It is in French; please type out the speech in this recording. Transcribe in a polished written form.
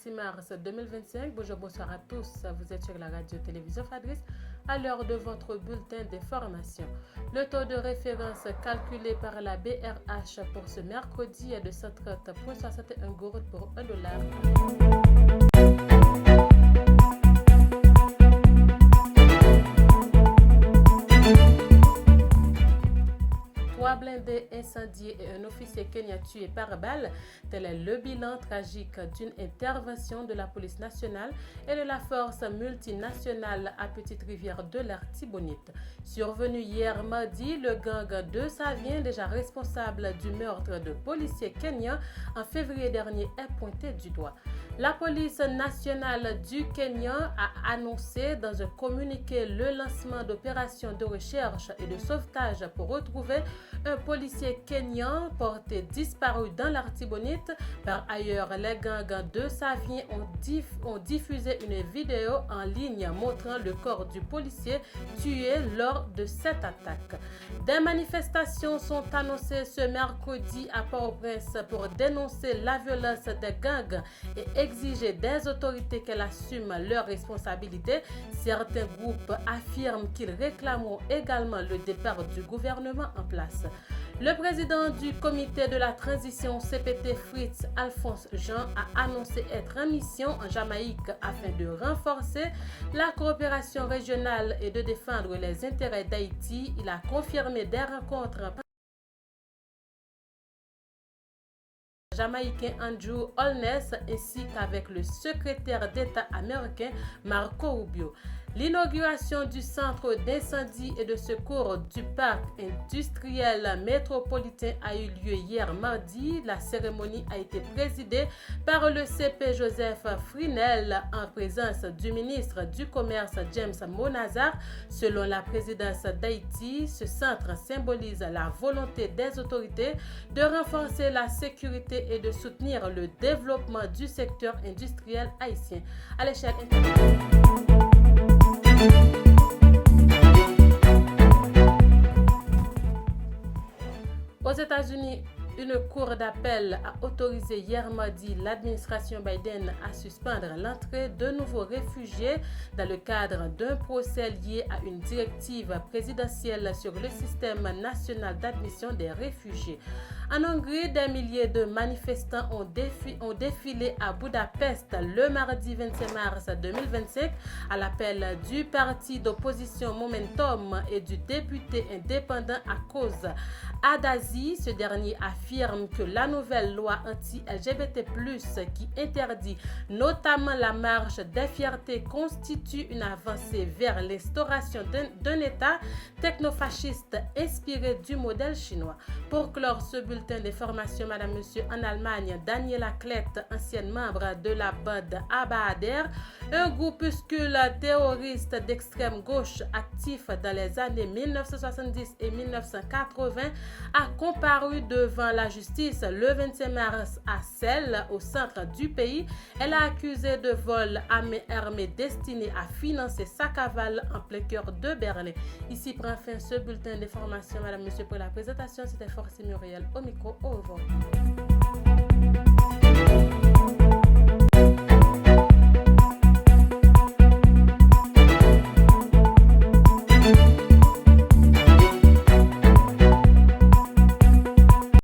26 mars 2025. Bonjour, bonsoir à tous. Vous êtes sur la radio-télévision Fadris à l'heure de votre bulletin d'information. Le taux de référence calculé par la BRH pour ce mercredi est de 130,61 gourdes pour $1. Trois blindés incendiés et un officier kenyan tué par balle, tel est le bilan tragique d'une intervention de la police nationale et de la force multinationale à Petite-Rivière de l'Artibonite. Survenu hier mardi, le gang de Savien, déjà responsable du meurtre de policiers kenyans en février dernier, est pointé du doigt. La police nationale du Kenya a annoncé dans un communiqué le lancement d'opérations de recherche et de sauvetage pour retrouver un policier kenyan porté disparu dans l'Artibonite. Par ailleurs, les gangs de Savien ont diffusé une vidéo en ligne montrant le corps du policier tué lors de cette attaque. Des manifestations sont annoncées ce mercredi à Port-au-Prince pour dénoncer la violence des gangs et exiger des autorités qu'elles assument leurs responsabilités. Certains groupes affirment qu'ils réclameront également le départ du gouvernement en place. Le président du comité de la transition CPT Fritz Alphonse Jean a annoncé être en mission en Jamaïque afin de renforcer la coopération régionale et de défendre les intérêts d'Haïti. Il a confirmé des rencontres jamaïcain Andrew Holness ainsi qu'avec le secrétaire d'État américain Marco Rubio. L'inauguration du centre d'incendie et de secours du parc industriel métropolitain a eu lieu hier mardi. La cérémonie a été présidée par le CP Joseph Frinel en présence du ministre du Commerce James Monazar. Selon la présidence d'Haïti, ce centre symbolise la volonté des autorités de renforcer la sécurité et de soutenir le développement du secteur industriel haïtien à l'échelle internationale. Aux États-Unis, une cour d'appel a autorisé hier mardi l'administration Biden à suspendre l'entrée de nouveaux réfugiés dans le cadre d'un procès lié à une directive présidentielle sur le système national d'admission des réfugiés. En Hongrie, des milliers de manifestants ont défilé à Budapest le mardi 25 mars 2025 à l'appel du parti d'opposition Momentum et du député indépendant à cause Haddadi. Ce dernier affirme que la nouvelle loi anti-LGBT+, qui interdit notamment la marche des fiertés, constitue une avancée vers l'instauration d'un État technofasciste inspiré du modèle chinois. Pour clore ce bulletin d'information, Madame, Monsieur, en Allemagne, Daniela Klett, ancienne membre de la bande Abba-Ader, un groupuscule terroriste d'extrême gauche actif dans les années 1970 et 1980, a comparu devant la justice le 25 mars à Celle, au centre du pays. Elle a accusé de vol à main armée destiné à financer sa cavale en plein cœur de Berlin. Ici prend fin ce bulletin d'information. Madame, Monsieur, pour la présentation, c'était Forcy Muriel au micro. Au revoir.